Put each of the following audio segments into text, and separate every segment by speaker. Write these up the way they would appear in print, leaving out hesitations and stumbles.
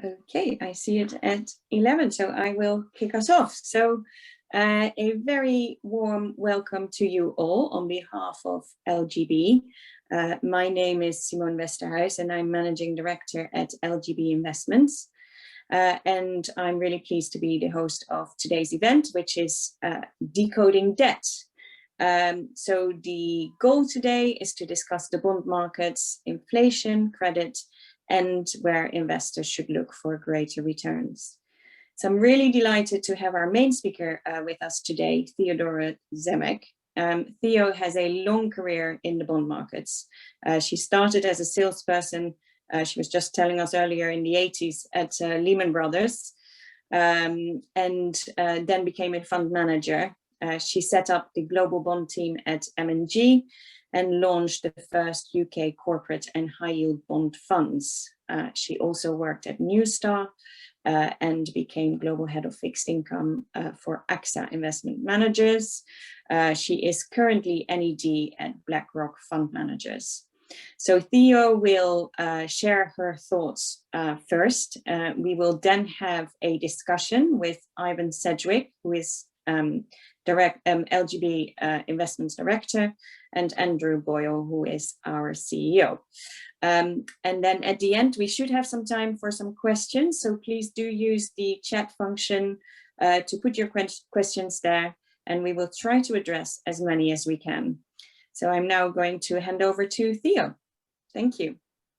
Speaker 1: Okay, I see it at 11, so I will kick us off. So a very warm welcome to you all on behalf of LGB. My name is Simone Westerhuis and I'm Managing Director at LGB Investments. And I'm really pleased to be the host of today's event, which is Decoding Debt. So the goal today is to discuss the bond markets, inflation, credit, and where investors should look for greater returns. So I'm really delighted to have our main speaker with us today, Theodora Zemek. Theo has a long career in the bond markets. She started as a salesperson. She was just telling us earlier in the 80s at Lehman Brothers, and then became a fund manager. She set up the global bond team at M&G and launched the first UK corporate and high yield bond funds. She also worked at New Star and became global head of fixed income for AXA Investment Managers. She is currently NED at BlackRock Fund Managers. So Theo will share her thoughts first. We will then have a discussion with Ivan Sedgwick, who is LGB Investments Director, and Andrew Boyle, who is our CEO. And then at the end, we should have some time for some questions. So please do use the chat function to put your questions there, and we will try to address as many as we can. So I'm now going to hand over to Theo. Thank you.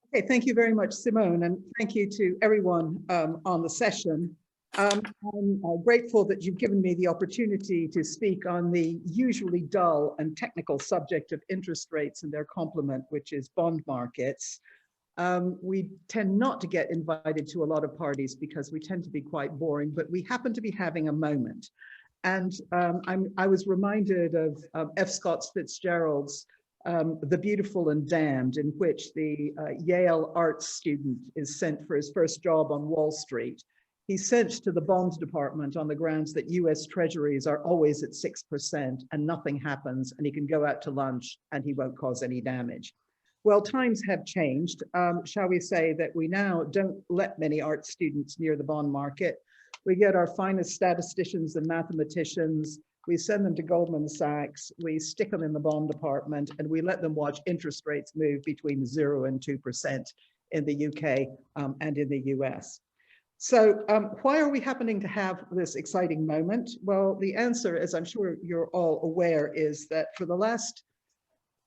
Speaker 2: Okay, thank you very much, Simone, and thank you to everyone on the session. I'm grateful that you've given me the opportunity to speak on the usually dull and technical subject of interest rates and their complement, which is bond markets. We tend not to get invited to a lot of parties because we tend to be quite boring, but we happen to be having a moment. And I was reminded of F. Scott Fitzgerald's The Beautiful and Damned, in which the Yale arts student is sent for his first job on Wall Street. He's sent to the bonds department on the grounds that US treasuries are always at 6% and nothing happens, and he can go out to lunch and he won't cause any damage. Well, times have changed. Shall we say that we now don't let many art students near the bond market. We get our finest statisticians and mathematicians, we send them to Goldman Sachs, we stick them in the bond department, and we let them watch interest rates move between 0 and 2% in the UK and in the US. So why are we happening to have this exciting moment? Well, the answer, as I'm sure you're all aware, is that for the last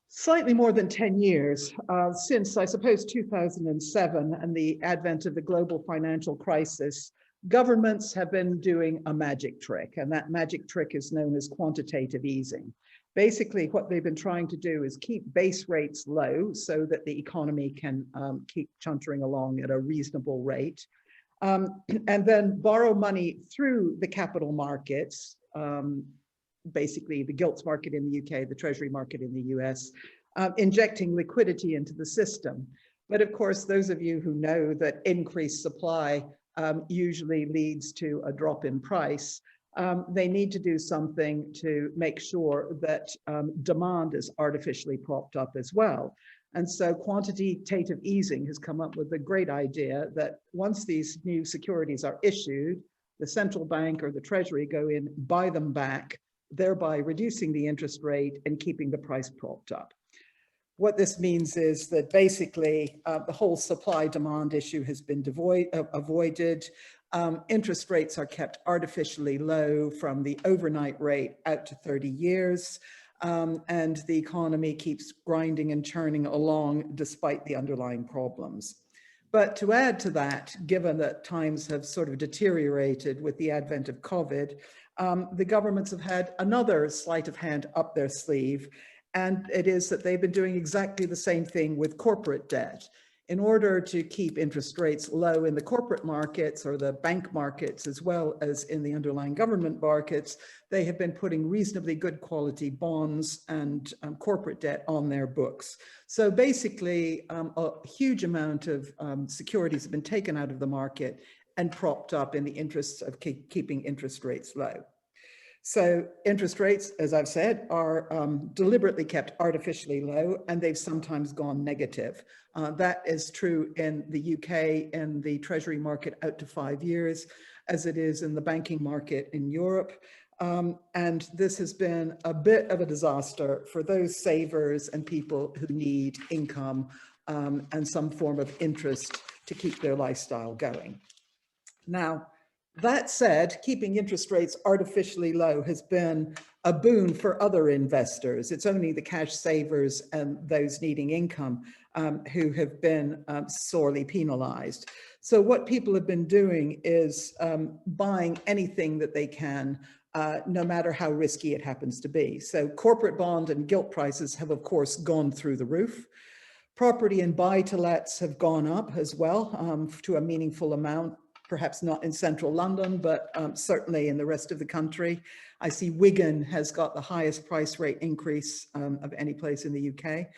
Speaker 2: slightly more than 10 years, since I suppose 2007 and the advent of the global financial crisis, governments have been doing a magic trick, and that magic trick is known as quantitative easing. Basically, what they've been trying to do is keep base rates low so that the economy can keep chuntering along at a reasonable rate. And then borrow money through the capital markets, basically the gilts market in the UK, the treasury market in the US, injecting liquidity into the system. But of course, those of you who know that increased supply usually leads to a drop in price, they need to do something to make sure that demand is artificially propped up as well. And so quantitative easing has come up with a great idea that once these new securities are issued, the central bank or the treasury go in, buy them back, thereby reducing the interest rate and keeping the price propped up. What this means is that basically the whole supply-demand issue has been avoided. Interest rates are kept artificially low from the overnight rate out to 30 years. And the economy keeps grinding and churning along despite the underlying problems. But to add to that, given that times have sort of deteriorated with the advent of COVID, the governments have had another sleight of hand up their sleeve, and it is that they've been doing exactly the same thing with corporate debt. In order to keep interest rates low in the corporate markets or the bank markets, as well as in the underlying government markets, they have been putting reasonably good quality bonds and corporate debt on their books. So basically, a huge amount of securities have been taken out of the market and propped up in the interests of keeping interest rates low. So interest rates, as I've said, are deliberately kept artificially low, and they've sometimes gone negative. That is true in the UK in the Treasury market out to 5 years, as it is in the banking market in Europe. And this has been a bit of a disaster for those savers and people who need income and some form of interest to keep their lifestyle going. Now, that said, keeping interest rates artificially low has been a boon for other investors. It's only the cash savers and those needing income who have been sorely penalized. So what people have been doing is buying anything that they can, no matter how risky it happens to be. So corporate bond and gilt prices have, of course, gone through the roof. Property and buy-to-lets have gone up as well to a meaningful amount. Perhaps not in central London, but certainly in the rest of the country. I see Wigan has got the highest price rate increase of any place in the UK.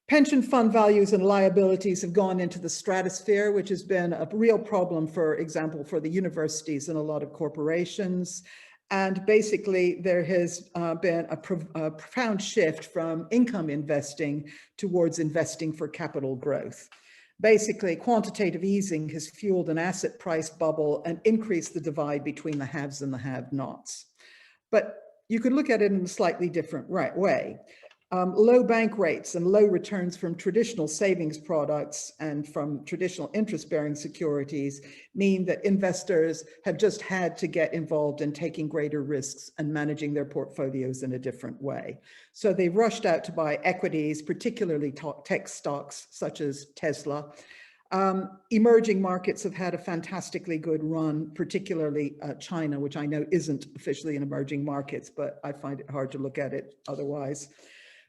Speaker 2: Pension fund values and liabilities have gone into the stratosphere, which has been a real problem, for example, for the universities and a lot of corporations. And basically, there has been a profound shift from income investing towards investing for capital growth. Basically, quantitative easing has fueled an asset price bubble and increased the divide between the haves and the have-nots. But you could look at it in a slightly different way. Low bank rates and low returns from traditional savings products and from traditional interest-bearing securities mean that investors have just had to get involved in taking greater risks and managing their portfolios in a different way. So they've rushed out to buy equities, particularly tech stocks such as Tesla. Emerging markets have had a fantastically good run, particularly China, which I know isn't officially an emerging markets, but I find it hard to look at it otherwise.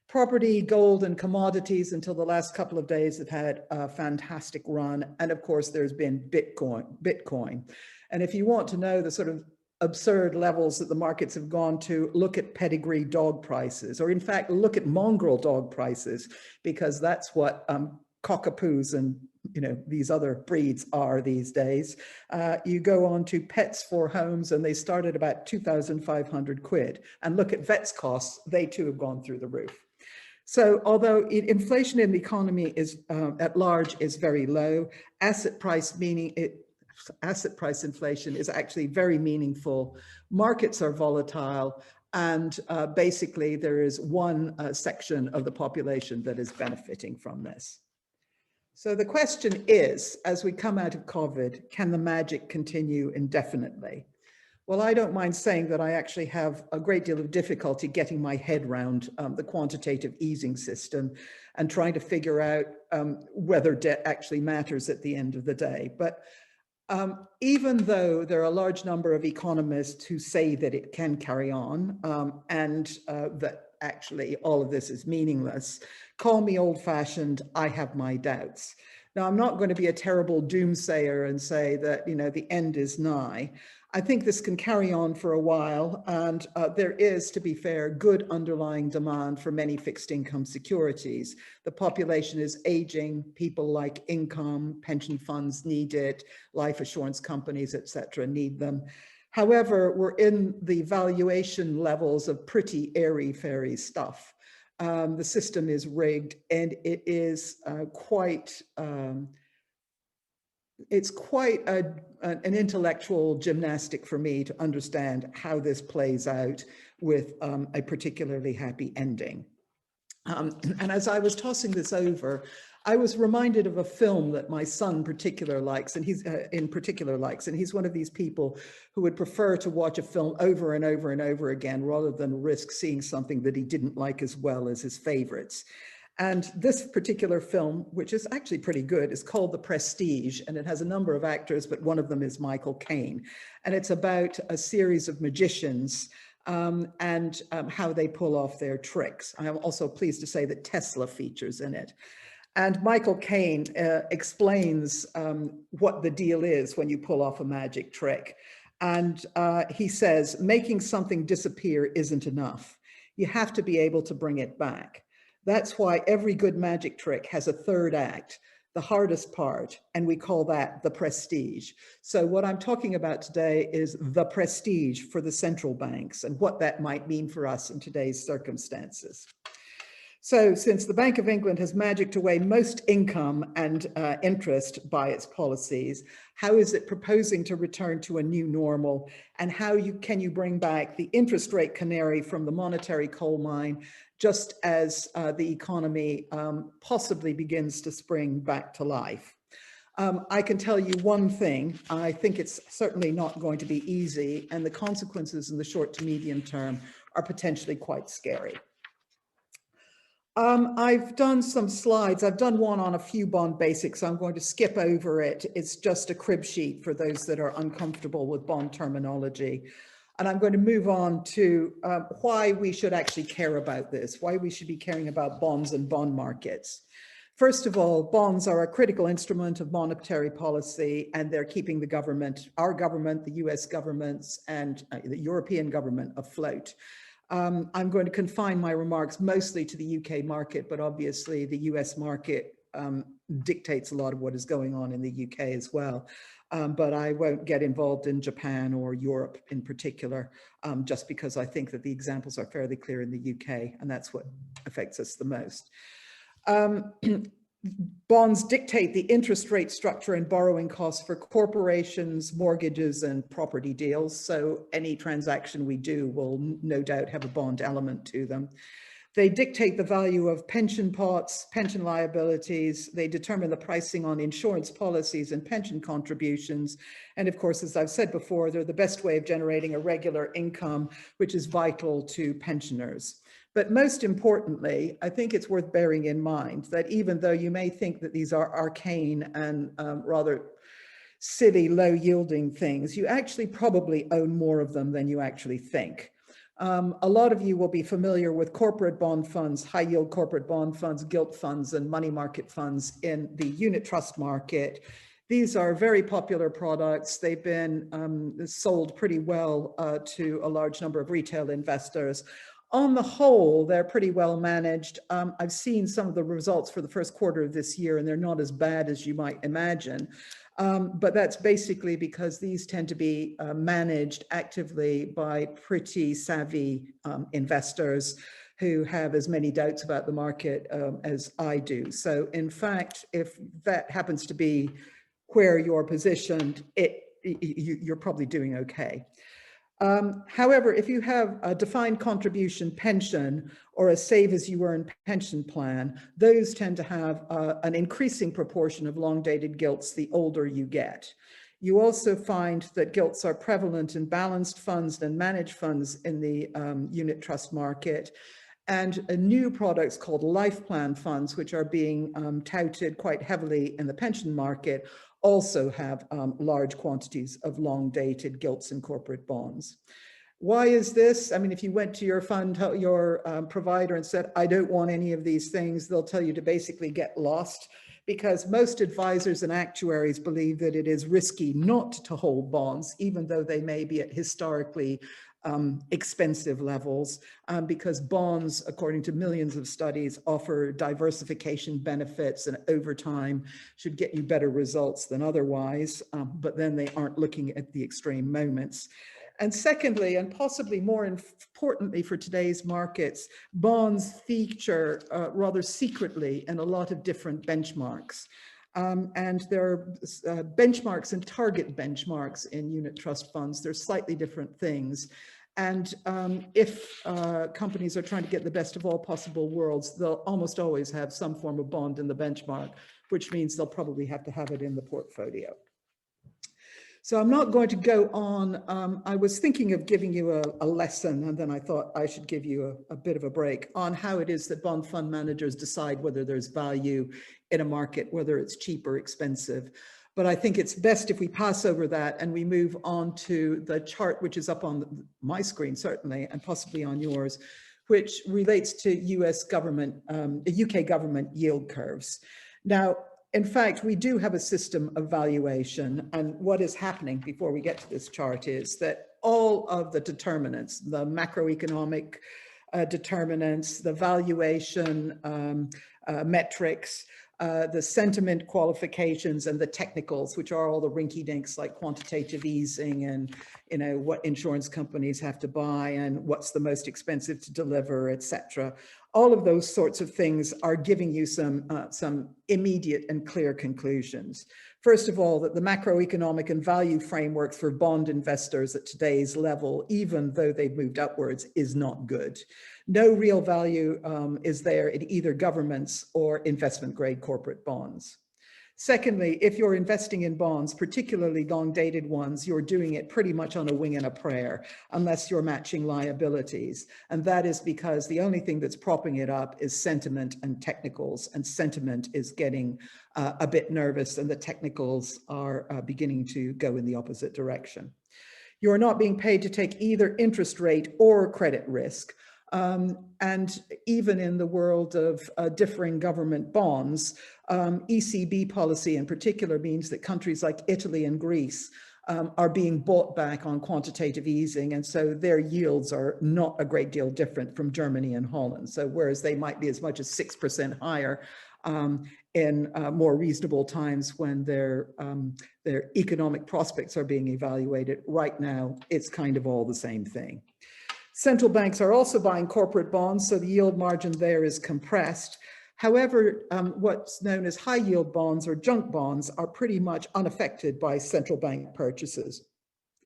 Speaker 2: Property, gold, and commodities until the last couple of days have had a fantastic run. And of course, there's been Bitcoin. And if you want to know the sort of absurd levels that the markets have gone to, look at pedigree dog prices, or in fact, look at mongrel dog prices, because that's what cockapoos and these other breeds are these days. You go on to Pets for Homes and they start at about 2,500 quid. And look at vets costs, they too have gone through the roof. So although inflation in the economy is at large is very low, asset price inflation is actually very meaningful. Markets are volatile, and basically there is one section of the population that is benefiting from this. So the question is, as we come out of COVID, can the magic continue indefinitely? Well, I don't mind saying that I actually have a great deal of difficulty getting my head around the quantitative easing system and trying to figure out whether debt actually matters at the end of the day. But even though there are a large number of economists who say that it can carry on and that actually all of this is meaningless, call me old-fashioned, I have my doubts. Now, I'm not going to be a terrible doomsayer and say that, the end is nigh. I think this can carry on for a while, and there is, to be fair, good underlying demand for many fixed income securities. The population is aging, people like income, pension funds need it, life assurance companies, etc., need them. However, we're in the valuation levels of pretty airy-fairy stuff. The system is rigged, and it is quite an intellectual gymnastic for me to understand how this plays out with a particularly happy ending. And as I was tossing this over, I was reminded of a film that my son particularly likes, and he's one of these people who would prefer to watch a film over and over and over again rather than risk seeing something that he didn't like as well as his favorites. And this particular film, which is actually pretty good, is called The Prestige, and it has a number of actors, but one of them is Michael Caine. And it's about a series of magicians and how they pull off their tricks. I am also pleased to say that Tesla features in it. And Michael Caine explains what the deal is when you pull off a magic trick. And he says, making something disappear isn't enough. You have to be able to bring it back. That's why every good magic trick has a third act. the hardest part, and we call that the prestige. So what I'm talking about today is the prestige for the central banks and what that might mean for us in today's circumstances. So since the Bank of England has magicked away most income and interest by its policies, how is it proposing to return to a new normal? And how can you bring back the interest rate canary from the monetary coal mine, just as the economy possibly begins to spring back to life? I can tell you one thing, I think it's certainly not going to be easy, and the consequences in the short to medium term are potentially quite scary. I've done some slides. I've done one on a few bond basics. I'm going to skip over it. It's just a crib sheet for those that are uncomfortable with bond terminology. And I'm going to move on to why we should actually care about this, why we should be caring about bonds and bond markets. First of all, bonds are a critical instrument of monetary policy, and they're keeping the government, our government, the US governments, and the European government afloat. I'm going to confine my remarks mostly to the UK market, but obviously the US market dictates a lot of what is going on in the UK as well. But I won't get involved in Japan or Europe in particular, just because I think that the examples are fairly clear in the UK, and that's what affects us the most. Bonds dictate the interest rate structure and borrowing costs for corporations, mortgages, and property deals. So any transaction we do will no doubt have a bond element to them. They dictate the value of pension pots, pension liabilities. They determine the pricing on insurance policies and pension contributions. And of course, as I've said before, they're the best way of generating a regular income, which is vital to pensioners. But most importantly, I think it's worth bearing in mind that even though you may think that these are arcane and rather silly, low-yielding things, you actually probably own more of them than you actually think. A lot of you will be familiar with corporate bond funds, high-yield corporate bond funds, gilt funds, and money market funds in the unit trust market. These are very popular products. They've been sold pretty well to a large number of retail investors. On the whole, they're pretty well managed. I've seen some of the results for the first quarter of this year, and they're not as bad as you might imagine. But that's basically because these tend to be managed actively by pretty savvy investors who have as many doubts about the market as I do. So in fact, if that happens to be where you're positioned, you're probably doing okay. However, if you have a defined contribution pension or a save as you earn pension plan, those tend to have an increasing proportion of long-dated gilts the older you get. You also find that gilts are prevalent in balanced funds and managed funds in the unit trust market, and new products called life plan funds, which are being touted quite heavily in the pension market, also have large quantities of long-dated gilts and corporate bonds. Why is this? I mean, if you went to your fund, your provider and said, I don't want any of these things, they'll tell you to basically get lost, because most advisors and actuaries believe that it is risky not to hold bonds, even though they may be at historically expensive levels, because bonds, according to millions of studies, offer diversification benefits and over time should get you better results than otherwise, but then they aren't looking at the extreme moments. And secondly, and possibly more importantly for today's markets, bonds feature rather secretly in a lot of different benchmarks. And there are benchmarks and target benchmarks in unit trust funds. They're slightly different things. And if companies are trying to get the best of all possible worlds, they'll almost always have some form of bond in the benchmark, which means they'll probably have to have it in the portfolio. So I'm not going to go on. I was thinking of giving you a lesson, and then I thought I should give you a bit of a break on how it is that bond fund managers decide whether there's value in a market, whether it's cheap or expensive. But I think it's best if we pass over that and we move on to the chart, which is up on my screen, certainly, and possibly on yours, which relates to US government, UK government yield curves. Now, in fact, we do have a system of valuation, and what is happening before we get to this chart is that all of the determinants, the macroeconomic determinants, the valuation metrics, the sentiment qualifications and the technicals, which are all the rinky-dinks like quantitative easing and, you know, what insurance companies have to buy and what's the most expensive to deliver, etc. All of those sorts of things are giving you some immediate and clear conclusions. First of all, that the macroeconomic and value framework for bond investors at today's level, even though they've moved upwards, is not good. No real value is there in either governments or investment grade corporate bonds. Secondly, if you're investing in bonds, particularly long dated ones, you're doing it pretty much on a wing and a prayer, unless you're matching liabilities. And that is because the only thing that's propping it up is sentiment and technicals, and sentiment is getting a bit nervous and the technicals are beginning to go in the opposite direction. You're not being paid to take either interest rate or credit risk. And even in the world of differing government bonds, ECB policy in particular means that countries like Italy and Greece are being bought back on quantitative easing, and so their yields are not a great deal different from Germany and Holland. So whereas they might be as much as 6% higher in more reasonable times when their economic prospects are being evaluated, right now it's kind of all the same thing. Central banks are also buying corporate bonds, so the yield margin there is compressed. However, what's known as high yield bonds or junk bonds are pretty much unaffected by central bank purchases.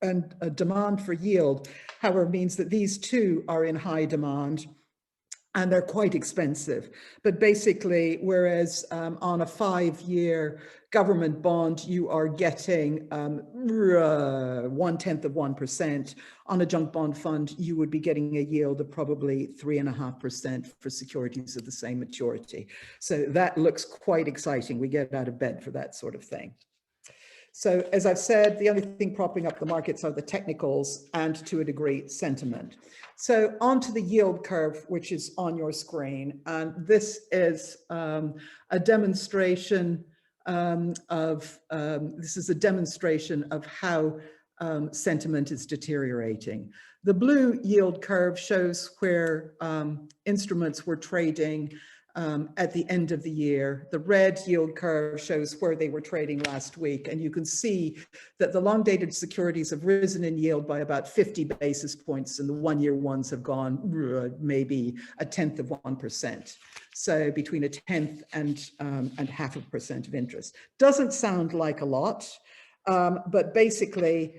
Speaker 2: And a demand for yield, however, means that these too are in high demand and they're quite expensive. But basically, whereas on a 5-year government bond, you are getting 0.1%, on a junk bond fund, you would be getting a yield of probably 3.5% for securities of the same maturity. So that looks quite exciting. We get out of bed for that sort of thing. So as I've said, the only thing propping up the markets are the technicals and, to a degree, sentiment. So onto the yield curve, which is on your screen. And this is a demonstration of how sentiment is deteriorating. The blue yield curve shows where instruments were trading at the end of the year. The red yield curve shows where they were trading last week. And you can see that the long dated securities have risen in yield by about 50 basis points, and the 1-year ones have gone maybe 0.1%. So between 1/10 and 0.5% of interest. Doesn't sound like a lot, but basically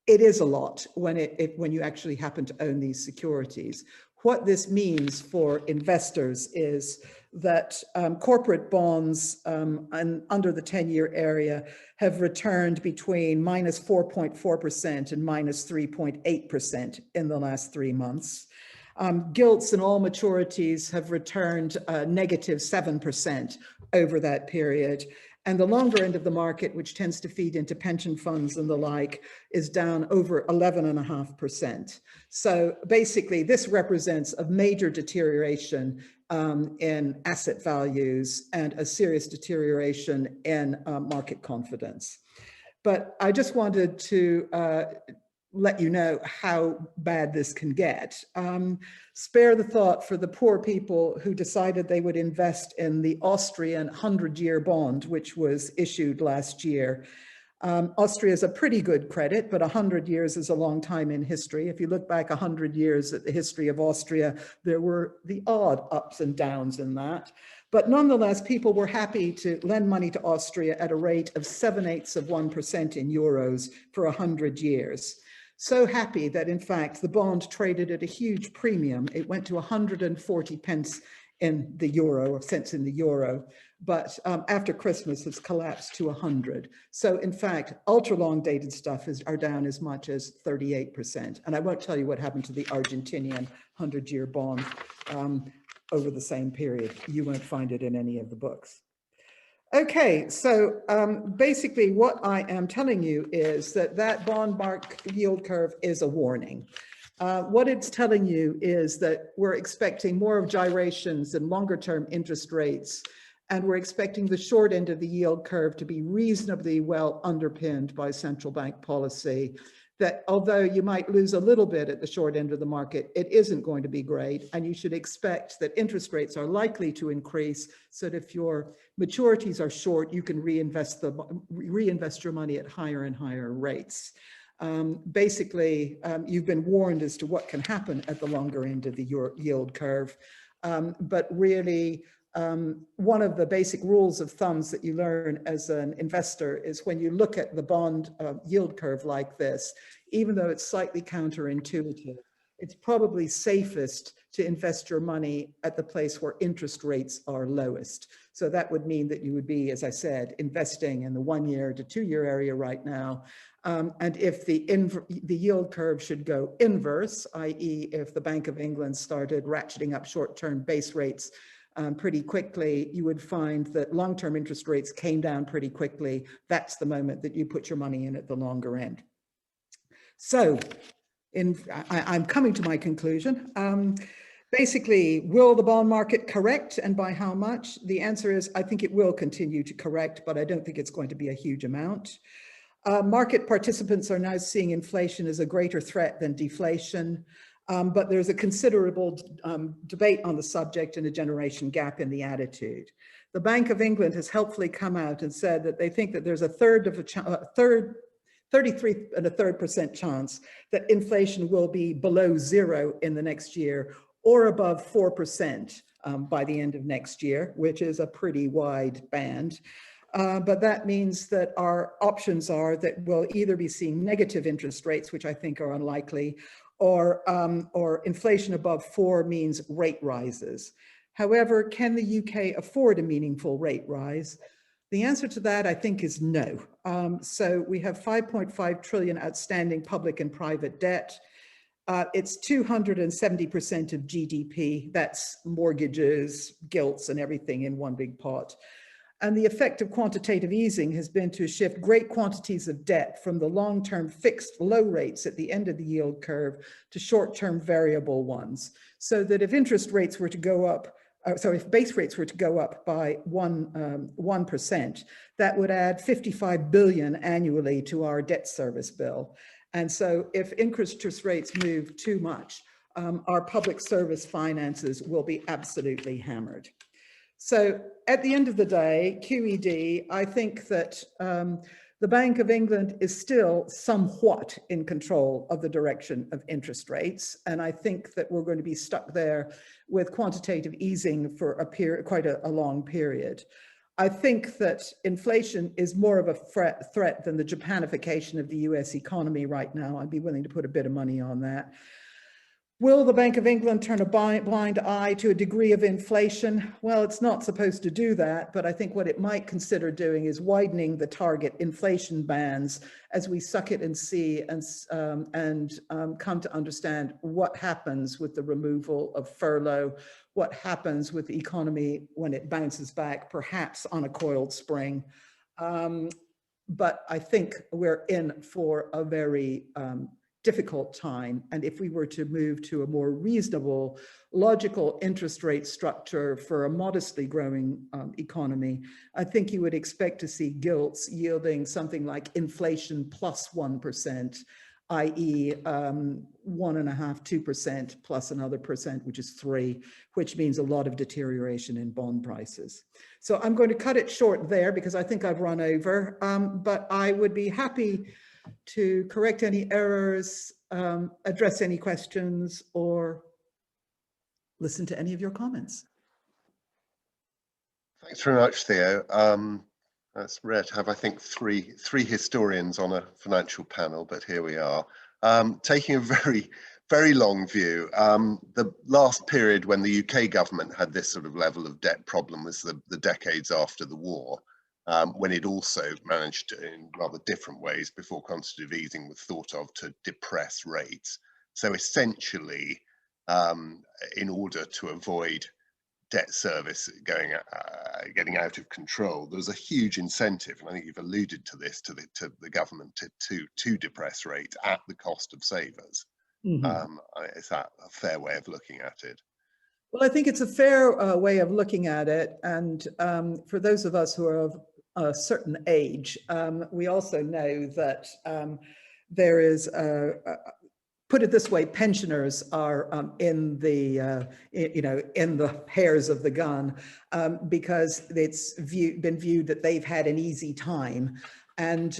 Speaker 2: it is a lot when you actually happen to own these securities. What this means for investors is that corporate bonds and under the 10-year area have returned between -4.4% and -3.8% in the last 3 months. Gilts and all maturities have returned -7% over that period. And the longer end of the market, which tends to feed into pension funds and the like, is down over 11.5%. So basically, this represents a major deterioration in asset values and a serious deterioration in market confidence. But I just wanted to let you know how bad this can get. Spare the thought for the poor people who decided they would invest in the Austrian 100-year bond, which was issued last year. Austria is a pretty good credit, but 100 years is a long time in history. If you look back 100 years at the history of Austria, there were the odd ups and downs in that. But nonetheless, people were happy to lend money to Austria at a rate of 0.7% in euros for 100 years. So happy that, in fact, the bond traded at a huge premium. It went to 140 pence in the euro, or cents in the euro, but after Christmas has collapsed to 100. So in fact, ultra long dated stuff are down as much as 38%. And I won't tell you what happened to the Argentinian 100-year bond over the same period. You won't find it in any of the books. Okay, so basically what I am telling you is that bond market yield curve is a warning. What it's telling you is that we're expecting more of gyrations and longer term interest rates, and we're expecting the short end of the yield curve to be reasonably well underpinned by central bank policy. that although you might lose a little bit at the short end of the market, it isn't going to be great. And you should expect that interest rates are likely to increase so that if your maturities are short, you can reinvest your money at higher and higher rates. Basically, you've been warned as to what can happen at the longer end of the yield curve. But really, one of the basic rules of thumbs that you learn as an investor is when you look at the bond yield curve like this, even though it's slightly counterintuitive, it's probably safest to invest your money at the place where interest rates are lowest. So that would mean that you would be, as I said, investing in the 1 year to 2 year area right now. And if the yield curve should go inverse, i.e. if the Bank of England started ratcheting up short-term base rates pretty quickly, you would find that long-term interest rates came down pretty quickly. That's the moment that you put your money in at the longer end. So I'm coming to my conclusion. Basically, will the bond market correct, and by how much? The answer is, I think it will continue to correct, but I don't think it's going to be a huge amount. Market participants are now seeing inflation as a greater threat than deflation. But there's a considerable debate on the subject and a generation gap in the attitude. The Bank of England has helpfully come out and said that they think that there's a 33.3% chance that inflation will be below zero in the next year or above 4% by the end of next year, which is a pretty wide band. But that means that our options are that we'll either be seeing negative interest rates, which I think are unlikely, or inflation above 4 means rate rises. However, can the UK afford a meaningful rate rise? The answer to that, I think, is no. So we have 5.5 trillion outstanding public and private debt. It's 270% of GDP. That's mortgages, gilts, and everything in one big pot. And the effect of quantitative easing has been to shift great quantities of debt from the long-term fixed low rates at the end of the yield curve to short-term variable ones. So that if interest rates were to go up, if base rates were to go up by 1%, that would add 55 billion annually to our debt service bill. And so if interest rates move too much, our public service finances will be absolutely hammered. So at the end of the day, QED, I think that the Bank of England is still somewhat in control of the direction of interest rates. And I think that we're going to be stuck there with quantitative easing for a period, quite a long period. I think that inflation is more of a threat than the Japanification of the US economy right now. I'd be willing to put a bit of money on that. Will the Bank of England turn a blind eye to a degree of inflation? Well, it's not supposed to do that, but I think what it might consider doing is widening the target inflation bands as we suck it and see and come to understand what happens with the removal of furlough, what happens with the economy when it bounces back, perhaps on a coiled spring. But I think we're in for a very difficult time. And if we were to move to a more reasonable, logical interest rate structure for a modestly growing economy, I think you would expect to see gilts yielding something like inflation plus 1%, i.e. 1.5%, 2% plus another percent, which is 3%, which means a lot of deterioration in bond prices. So I'm going to cut it short there because I think I've run over, but I would be happy to correct any errors, address any questions, or listen to any of your comments.
Speaker 3: Thanks very much, Theo. That's rare to have, I think, three historians on a financial panel, but here we are. Taking a very long view, the last period when the UK government had this sort of level of debt problem was the decades after the war. When it also managed to, in rather different ways before quantitative easing was thought of, to depress rates. So essentially, in order to avoid debt service getting out of control, there was a huge incentive, and I think you've alluded to this, to the government to depress rates at the cost of savers. Mm-hmm. Is that a fair way of looking at it?
Speaker 2: Well, I think it's a fair way of looking at it. And for those of us who are of a certain age, we also know that there is put it this way, pensioners are in the in the hairs of the gun because it's been viewed that they've had an easy time, and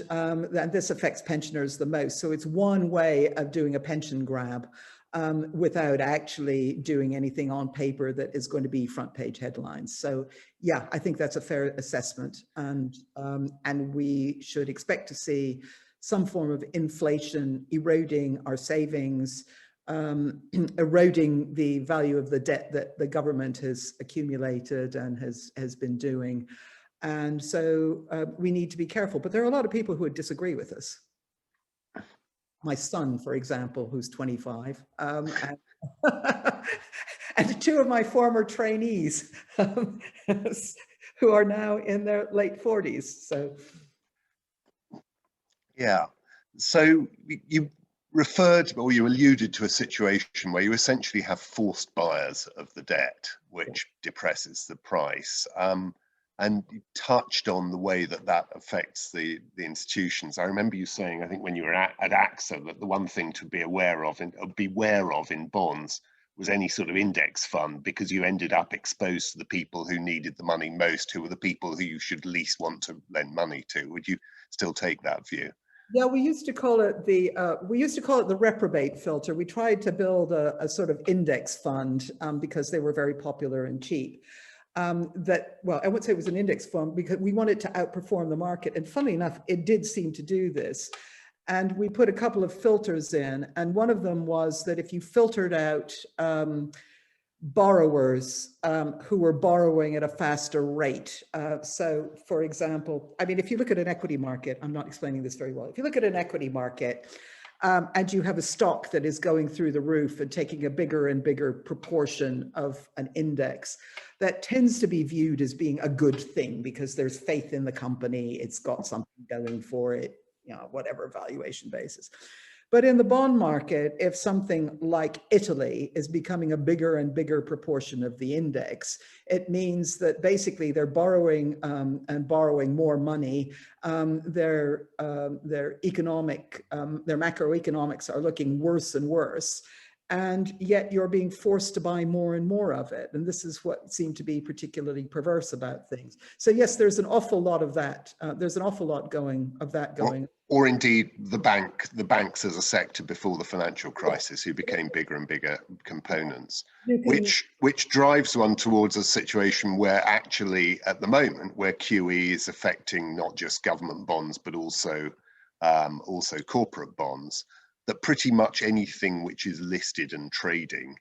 Speaker 2: this affects pensioners the most. So it's one way of doing a pension grab without actually doing anything on paper that is going to be front page headlines. So yeah, I think that's a fair assessment, and we should expect to see some form of inflation eroding our savings, eroding the value of the debt that the government has accumulated and has been doing. And so we need to be careful. But there are a lot of people who would disagree with us. My son, for example, who's 25, and two of my former trainees who are now in their late 40s. So.
Speaker 3: Yeah, so you referred, or you alluded to, a situation where you essentially have forced buyers of the debt, which depresses the price. And you touched on the way that that affects the institutions. I remember you saying, I think when you were at AXA, that the one thing to beware of in bonds was any sort of index fund, because you ended up exposed to the people who needed the money most, who were the people who you should least want to lend money to. Would you still take that view?
Speaker 2: Yeah, we used to call it the reprobate filter. We tried to build a sort of index fund because they were very popular and cheap. Well, I wouldn't say it was an index fund because we wanted to outperform the market. And funnily enough, it did seem to do this. And we put a couple of filters in. And one of them was that if you filtered out borrowers who were borrowing at a faster rate. So for example, I mean, if you look at an equity market, I'm not explaining this very well. If you look at an equity market and you have a stock that is going through the roof and taking a bigger and bigger proportion of an index, that tends to be viewed as being a good thing because there's faith in the company. It's got something going for it, you know, whatever valuation basis. But in the bond market, if something like Italy is becoming a bigger and bigger proportion of the index, it means that basically they're borrowing and borrowing more money. Their macroeconomics are looking worse and worse. And yet you're being forced to buy more and more of it. And this is what seemed to be particularly perverse about things. So yes, there's an awful lot of that. There's an awful lot going.
Speaker 3: Or indeed the banks as a sector before the financial crisis, who became bigger and bigger components, which drives one towards a situation where actually at the moment, where QE is affecting not just government bonds, but also corporate bonds, that pretty much anything which is listed and trading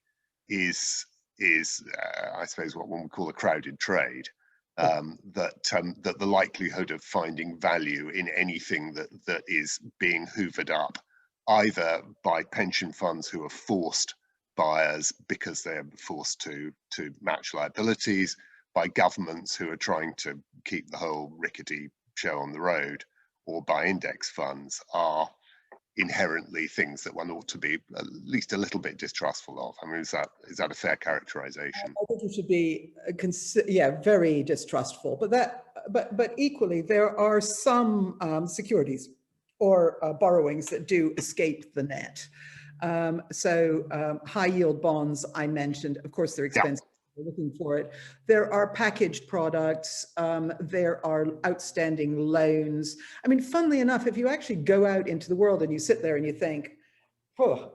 Speaker 3: is I suppose what one would call a crowded trade. That the likelihood of finding value in anything that is being hoovered up either by pension funds who are forced buyers because they're forced to match liabilities, by governments who are trying to keep the whole rickety show on the road, or by index funds, are inherently things that one ought to be at least a little bit distrustful of. I mean, is that a fair characterization?
Speaker 2: I think you should be, very distrustful. But equally, there are some securities or borrowings that do escape the net. So high yield bonds, I mentioned, of course, they're expensive. Yeah. We're looking for it. There are packaged products. There are outstanding loans. I mean, funnily enough, if you actually go out into the world and you sit there and you think, oh,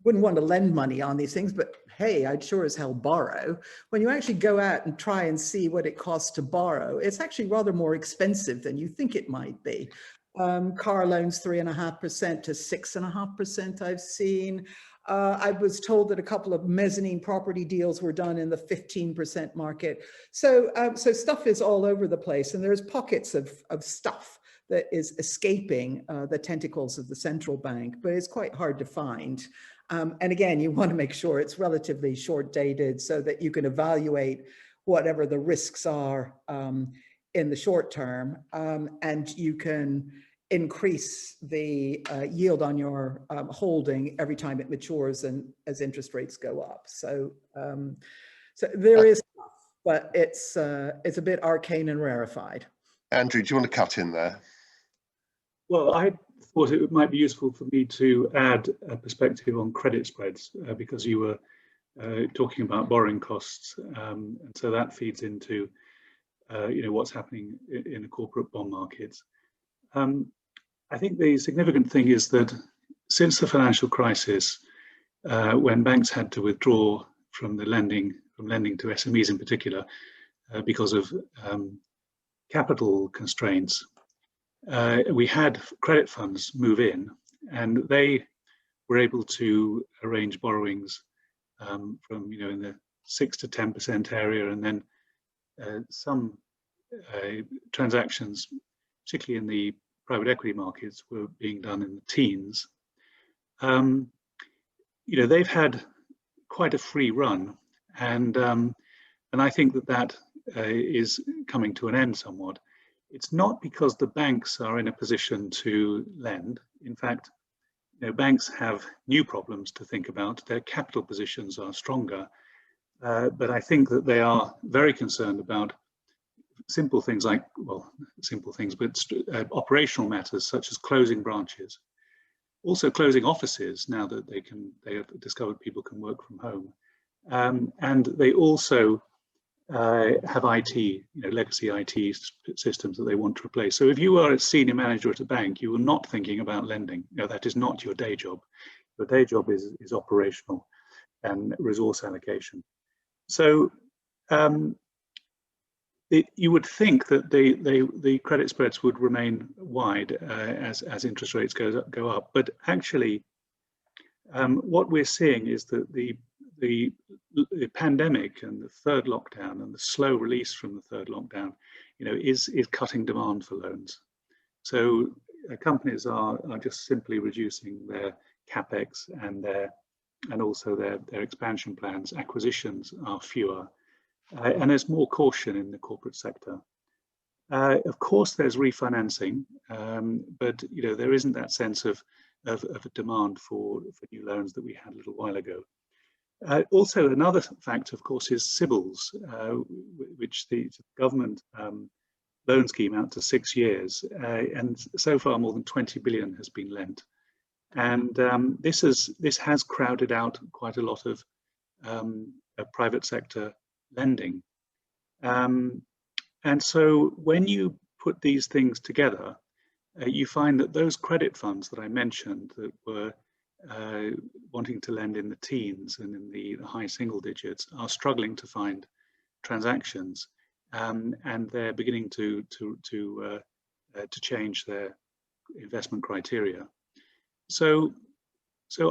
Speaker 2: wouldn't want to lend money on these things, but hey, I'd sure as hell borrow. When you actually go out and try and see what it costs to borrow, it's actually rather more expensive than you think it might be. Car loans, 3.5% to 6.5% I've seen. I was told that a couple of mezzanine property deals were done in the 15% market. So stuff is all over the place, and there's pockets of stuff that is escaping the tentacles of the central bank, but it's quite hard to find. And again, you want to make sure it's relatively short dated so that you can evaluate whatever the risks are in the short term, and you can increase the yield on your holding every time it matures and as interest rates go up. So there is stuff, but it's a bit arcane and rarefied.
Speaker 3: Andrew, do you want to cut in there?
Speaker 4: Well, I thought it might be useful for me to add a perspective on credit spreads because you were talking about borrowing costs, and so that feeds into what's happening in the corporate bond markets. I think the significant thing is that since the financial crisis, when banks had to withdraw from lending to SMEs in particular because of capital constraints, we had credit funds move in, and they were able to arrange borrowings from in the 6 to 10% area, and then some transactions, particularly in the private equity markets, were being done in the teens. They've had quite a free run, and I think that is coming to an end somewhat. It's not because the banks are in a position to lend. In fact, banks have new problems to think about. Their capital positions are stronger, but I think that they are very concerned about simple things like, well, simple things, but operational matters such as closing branches, also closing offices now that they have discovered people can work from home, and they also have IT, legacy IT systems that they want to replace. So if you are a senior manager at a bank, you are not thinking about lending. That is not your day job. Your day job is operational and resource allocation. So you would think that the credit spreads would remain wide as interest rates go up, but actually, what we're seeing is that the pandemic and the third lockdown and the slow release from the third lockdown, is cutting demand for loans. So companies are just simply reducing their capex and also their expansion plans. Acquisitions are fewer, and there's more caution in the corporate sector. Of course, there's refinancing, but there isn't that sense of a demand for new loans that we had a little while ago. Also, another factor, of course, is CBILS, which the government loan scheme out to 6 years, and so far more than 20 billion has been lent, and this has crowded out quite a lot of private sector lending, and so when you put these things together, you find that those credit funds that I mentioned that were wanting to lend in the teens and in the high single digits are struggling to find transactions, and they're beginning to change their investment criteria. So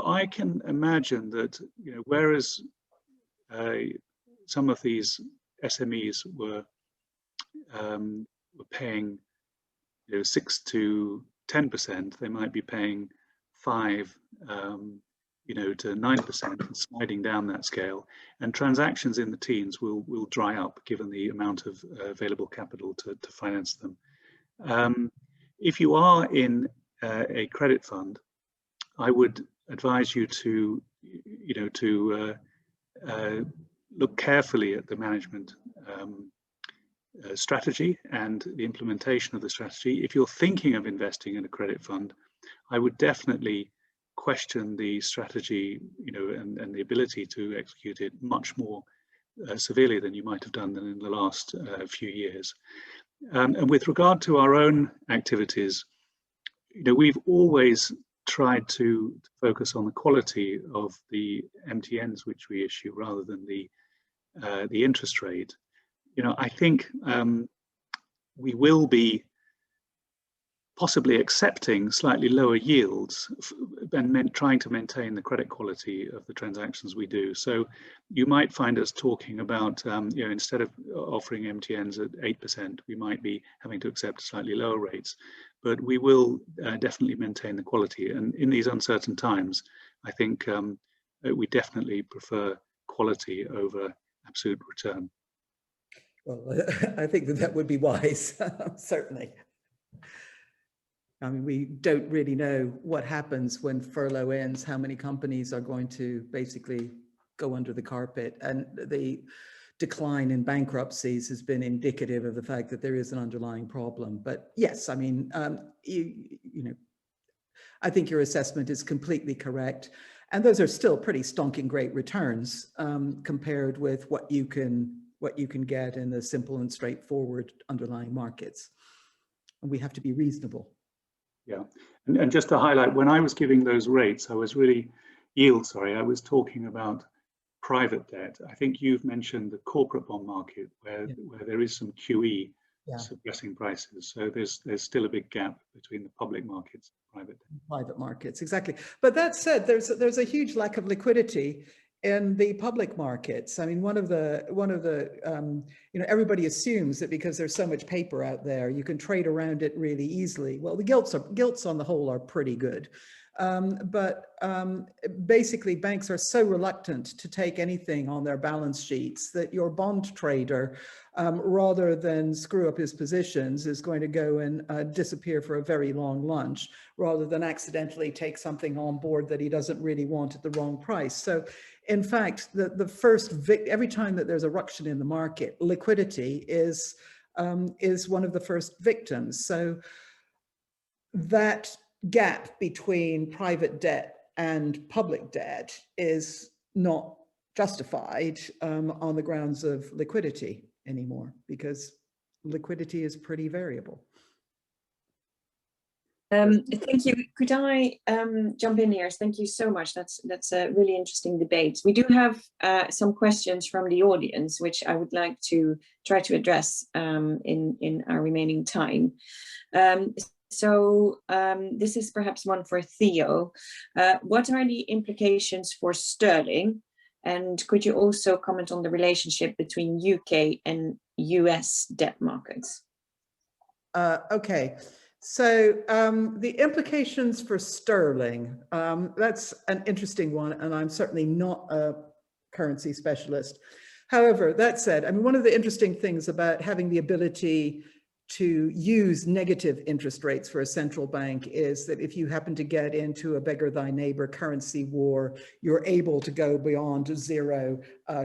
Speaker 4: I can imagine that whereas some of these SMEs were paying 6 to 10%, they might be paying 5 to 9% and sliding down that scale, and transactions in the teens will dry up given the amount of available capital to finance them. If you are in a credit fund, I would advise you to look carefully at the management strategy and the implementation of the strategy. If you're thinking of investing in a credit fund, I would definitely question the strategy, and the ability to execute it much more severely than you might have done in the last few years. And with regard to our own activities, we've always tried to focus on the quality of the MTNs which we issue rather than the interest rate. I think we will be possibly accepting slightly lower yields and trying to maintain the credit quality of the transactions we do. So you might find us talking about, instead of offering MTNs at 8%, we might be having to accept slightly lower rates, but we will definitely maintain the quality. And in these uncertain times, I think we definitely prefer quality over absolute return.
Speaker 2: Well, I think that would be wise, certainly. I mean, we don't really know what happens when furlough ends, how many companies are going to basically go under the carpet. And the decline in bankruptcies has been indicative of the fact that there is an underlying problem. But yes, I mean, I think your assessment is completely correct. And those are still pretty stonking great returns compared with what you can get in the simple and straightforward underlying markets. And we have to be reasonable.
Speaker 4: Yeah, and just to highlight, when I was giving those rates, I was talking about private debt. I think you've mentioned the corporate bond market where there is some QE suppressing prices. So there's still a big gap between the public markets and
Speaker 2: private markets, exactly. But that said, there's a huge lack of liquidity in the public markets. I mean, one of the everybody assumes that because there's so much paper out there, you can trade around it really easily. Well, the gilts on the whole are pretty good. Basically, banks are so reluctant to take anything on their balance sheets that your bond trader, rather than screw up his positions, is going to go and disappear for a very long lunch, rather than accidentally take something on board that he doesn't really want at the wrong price. So, in fact, every time that there's a ruction in the market, liquidity is one of the first victims. So that gap between private debt and public debt is not justified on the grounds of liquidity anymore, because liquidity is pretty variable.
Speaker 1: Thank you. Could I jump in here? Thank you so much. That's a really interesting debate. We do have some questions from the audience, which I would like to try to address in our remaining time. So this is perhaps one for Theo. What are the implications for sterling? And could you also comment on the relationship between UK and US debt markets?
Speaker 2: Okay, so the implications for sterling, that's an interesting one, and I'm certainly not a currency specialist. However, that said, I mean, one of the interesting things about having the ability to use negative interest rates for a central bank is that if you happen to get into a beggar thy neighbor currency war, you're able to go beyond zero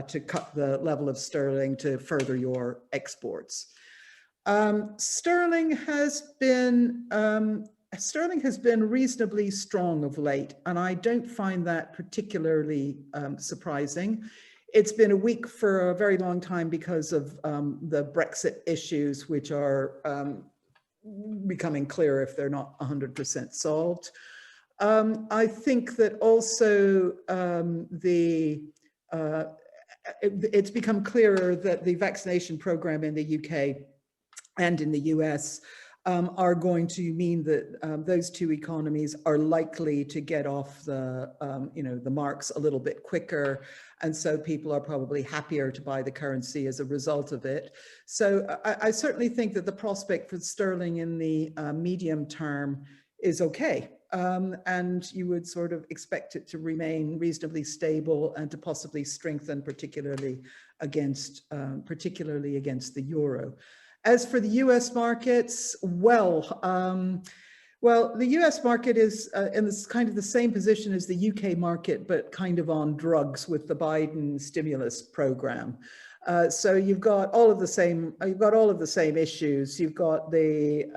Speaker 2: to cut the level of sterling to further your exports. Sterling has been reasonably strong of late, and I don't find that particularly surprising. It's been a week for a very long time because of the Brexit issues, which are becoming clearer if they're not 100% solved. I think that also it's become clearer that the vaccination program in the UK and in the US are going to mean that those two economies are likely to get off the marks a little bit quicker, and so people are probably happier to buy the currency as a result of it. So I certainly think that the prospect for sterling in the medium term is okay, and you would sort of expect it to remain reasonably stable and to possibly strengthen, particularly against the euro. As for the US markets, well, the US market is in this kind of the same position as the UK market, but kind of on drugs with the Biden stimulus program. So you've got all of the same. You've got all of the same issues. You've got the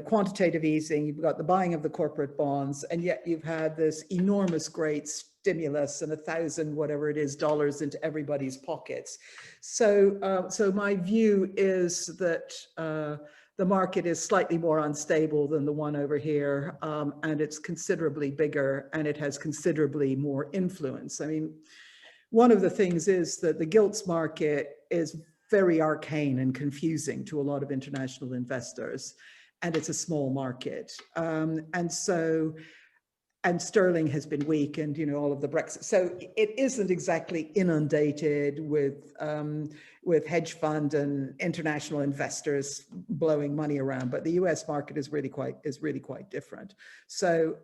Speaker 2: quantitative easing. You've got the buying of the corporate bonds, and yet you've had this enormous, great stimulus and $1,000 whatever it is dollars into everybody's pockets. So my view is that the market is slightly more unstable than the one over here, and it's considerably bigger, and it has considerably more influence. I mean, one of the things is that the gilts market is very arcane and confusing to a lot of international investors, and it's a small market. And sterling has been weak, and all of the Brexit. So it isn't exactly inundated with hedge fund and international investors blowing money around. But the U.S. market is really quite different. So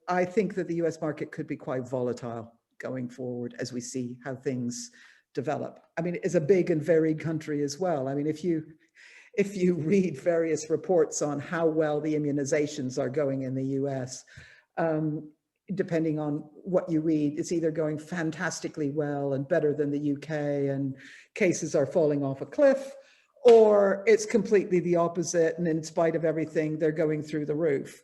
Speaker 2: I think that the U.S. market could be quite volatile going forward as we see how things develop. I mean, it's a big and varied country as well. I mean, if you read various reports on how well the immunizations are going in the US, depending on what you read, it's either going fantastically well and better than the UK and cases are falling off a cliff, or it's completely the opposite, and in spite of everything, they're going through the roof.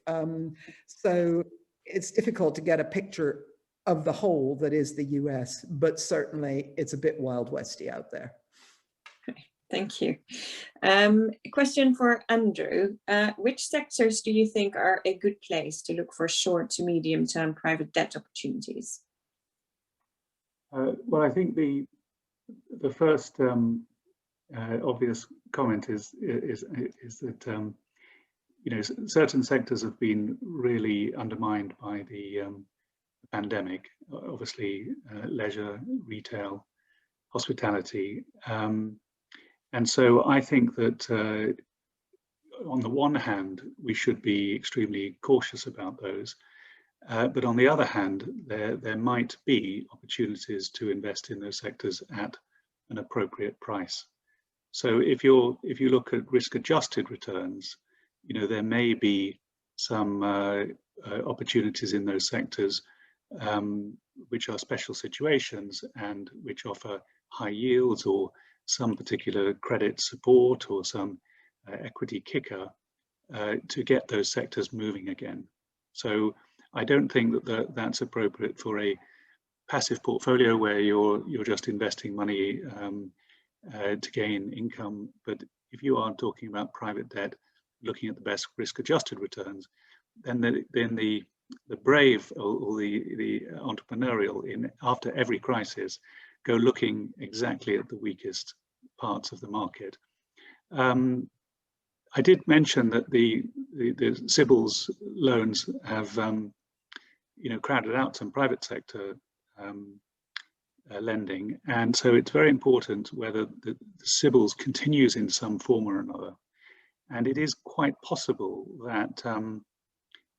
Speaker 2: So it's difficult to get a picture of the whole that is the US, but certainly it's a bit Wild Westy out there.
Speaker 1: Thank you. A question for Andrew. Which sectors do you think are a good place to look for short to medium term private debt opportunities?
Speaker 4: Well, I think the first obvious comment is that you know, certain sectors have been really undermined by the pandemic. Obviously, leisure, retail, hospitality. And so I think that on the one hand, we should be extremely cautious about those. But on the other hand, there might be opportunities to invest in those sectors at an appropriate price. So if you look at risk-adjusted returns, you know, there may be some opportunities in those sectors which are special situations and which offer high yields or some particular credit support or some equity kicker to get those sectors moving again. So I don't think that that's appropriate for a passive portfolio where you're just investing money to gain income. But if you are talking about private debt, looking at the best risk-adjusted returns, then the brave or the entrepreneurial after every crisis go looking exactly at the weakest parts of the market. I did mention that the CBILS loans have you know, crowded out some private sector lending, and so it's very important whether the CBILS continues in some form or another. And it is quite possible that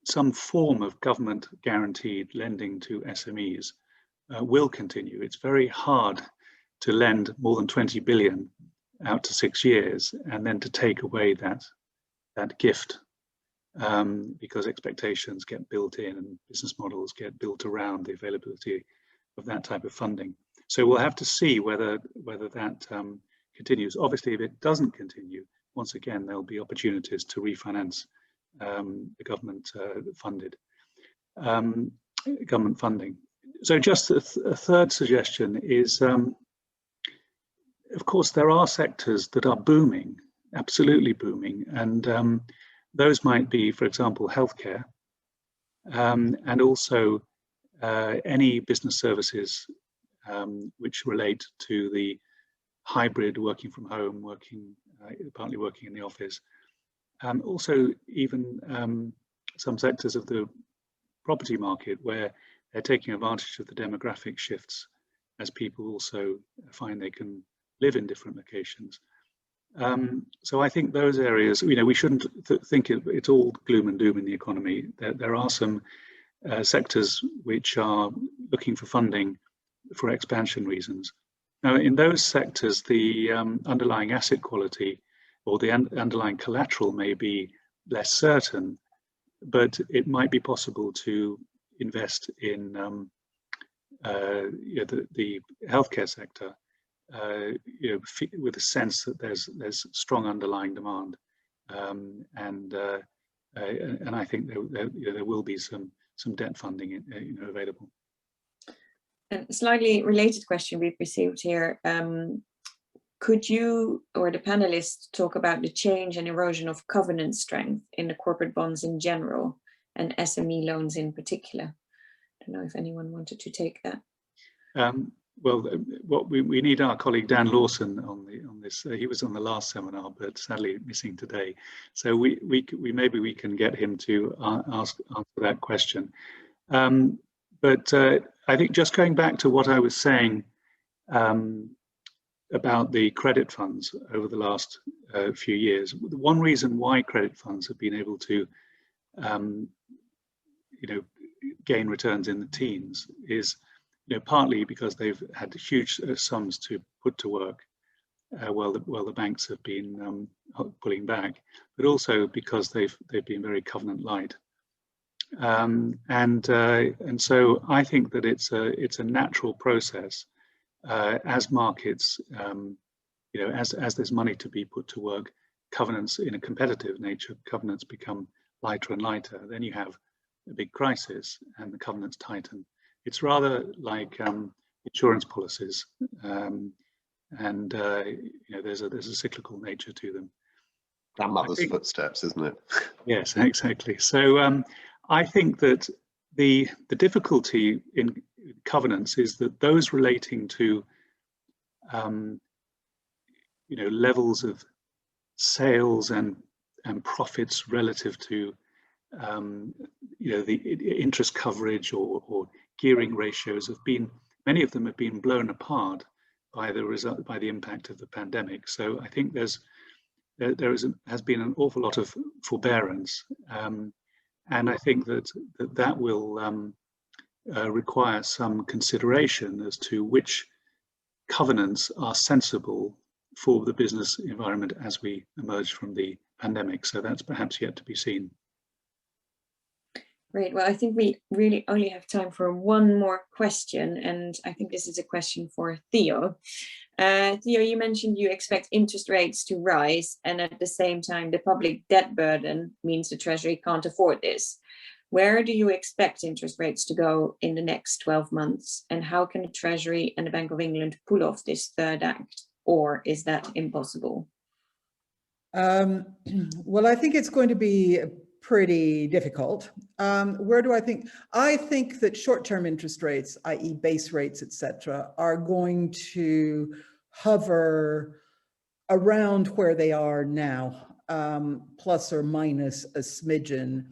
Speaker 4: some form of government guaranteed lending to SMEs will continue. It's very hard to lend more than 20 billion out to 6 years and then to take away that gift because expectations get built in and business models get built around the availability of that type of funding. So we'll have to see whether that continues. Obviously, if it doesn't continue, once again, there'll be opportunities to refinance the government government funding. So just a third suggestion is, of course, there are sectors that are booming, absolutely booming, and those might be, for example, healthcare, and also any business services which relate to the hybrid working from home, partly working in the office. Also, even some sectors of the property market where they're taking advantage of the demographic shifts as people also find they can live in different locations. So I think those areas, you know, we shouldn't think it's all gloom and doom in the economy. There are some sectors which are looking for funding for expansion reasons. Now, in those sectors, the underlying asset quality or the underlying collateral may be less certain, but it might be possible to invest in you know, the healthcare sector, you know, with a sense that there's strong underlying demand, and I think there will be some debt funding you know, available.
Speaker 1: A slightly related question we've received here. Could you or the panelists talk about the change and erosion of covenant strength in the corporate bonds in general and SME loans in particular? I don't know if anyone wanted to take that.
Speaker 4: Well, what we need our colleague Dan Lawson on this. He was on the last seminar, but sadly missing today. So we maybe we can get him to answer that question. But I think just going back to what I was saying about the credit funds over the last few years, one reason why credit funds have been able to, you know, gain returns in the teens is, you know, partly because they've had huge sums to put to work while the banks have been pulling back, but also because they've been very covenant light. And so I think that it's a natural process as markets you know, as there's money to be put to work, covenants in a competitive nature, covenants become lighter and lighter. Then you have a big crisis and the covenants tighten. It's rather like insurance policies, and you know, there's a cyclical nature to them.
Speaker 3: Grandmother's footsteps, isn't it?
Speaker 4: Yes, exactly. So I think that the difficulty in covenants is that those relating to you know, levels of sales and profits relative to you know, the interest coverage or gearing ratios have been, many of them have been blown apart by the impact of the pandemic. So I think has been an awful lot of forbearance, and I think that will require some consideration as to which covenants are sensible for the business environment as we emerge from the pandemic. So that's perhaps yet to be seen.
Speaker 1: Great. Well, I think we really only have time for one more question, and I think this is a question for Theo. Theo, you mentioned you expect interest rates to rise, and at the same time, the public debt burden means the Treasury can't afford this. Where do you expect interest rates to go in the next 12 months? And how can the Treasury and the Bank of England pull off this third act? Or is that impossible?
Speaker 2: Well, I think it's going to be pretty difficult. Where do I think? I think that short-term interest rates, i.e. base rates, etc., are going to hover around where they are now, plus or minus a smidgen,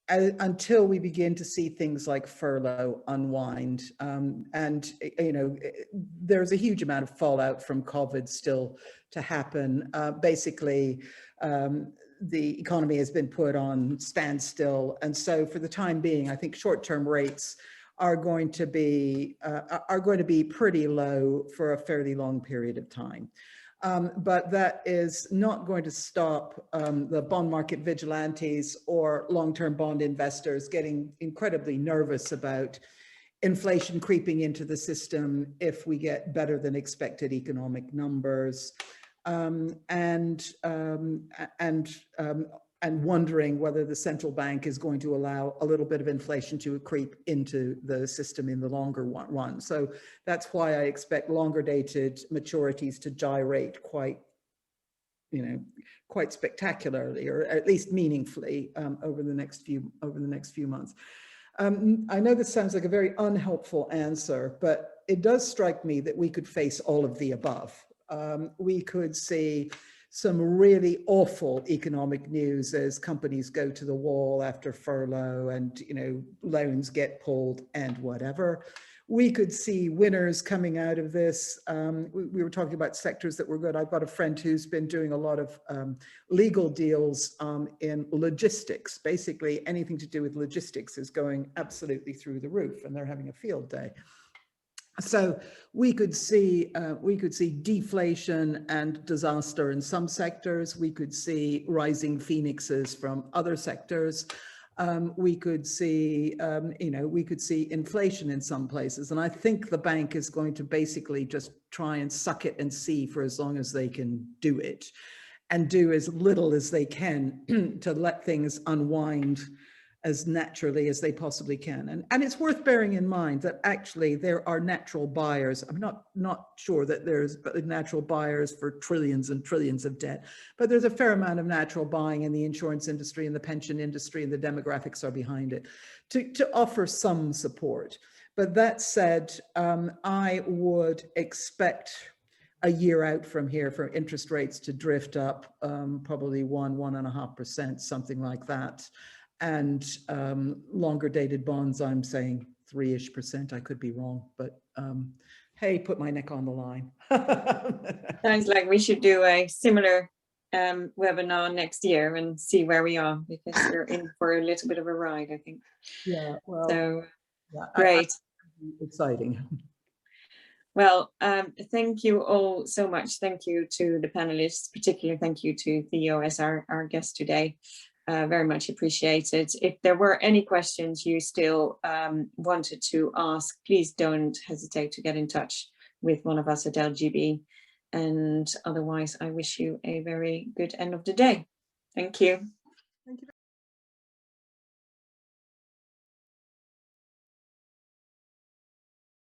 Speaker 2: until we begin to see things like furlough unwind. And, you know, there's a huge amount of fallout from COVID still to happen. Basically, the economy has been put on standstill. And so for the time being, I think short-term rates are going to be pretty low for a fairly long period of time. But that is not going to stop the bond market vigilantes or long-term bond investors getting incredibly nervous about inflation creeping into the system if we get better than expected economic numbers, and wondering whether the central bank is going to allow a little bit of inflation to creep into the system in the longer run. So that's why I expect longer dated maturities to gyrate quite spectacularly, or at least meaningfully, over the next few months. I know this sounds like a very unhelpful answer, but it does strike me that we could face all of the above. We could see some really awful economic news as companies go to the wall after furlough and, you know, loans get pulled and whatever. We could see winners coming out of this. We were talking about sectors that were good. I've got a friend who's been doing a lot of legal deals in logistics. Basically, anything to do with logistics is going absolutely through the roof, and they're having a field day. So we could see deflation and disaster in some sectors. We could see rising phoenixes from other sectors. We could see, we could see inflation in some places. And I think the bank is going to basically just try and suck it and see for as long as they can do it, and do as little as they can to let things unwind as naturally as they possibly can. And it's worth bearing in mind that actually there are natural buyers. I'm not sure that there's natural buyers for trillions and trillions of debt, but there's a fair amount of natural buying in the insurance industry and the pension industry, and the demographics are behind it to offer some support. But that said, I would expect a year out from here for interest rates to drift up, probably 1.5%, something like that. And longer dated bonds, I'm saying 3-ish%. I could be wrong, but hey, put my neck on the line.
Speaker 1: Sounds like we should do a similar webinar next year and see where we are, because we're in for a little bit of a ride, I think.
Speaker 2: Yeah, well,
Speaker 1: so
Speaker 2: yeah,
Speaker 1: great.
Speaker 2: Exciting.
Speaker 1: Well, thank you all so much. Thank you to the panelists, particularly thank you to Theo as our guest today. Very much appreciated. If there were any questions you still wanted to ask, please don't hesitate to get in touch with one of us at LGB. And otherwise, I wish you a very good end of the day. Thank you.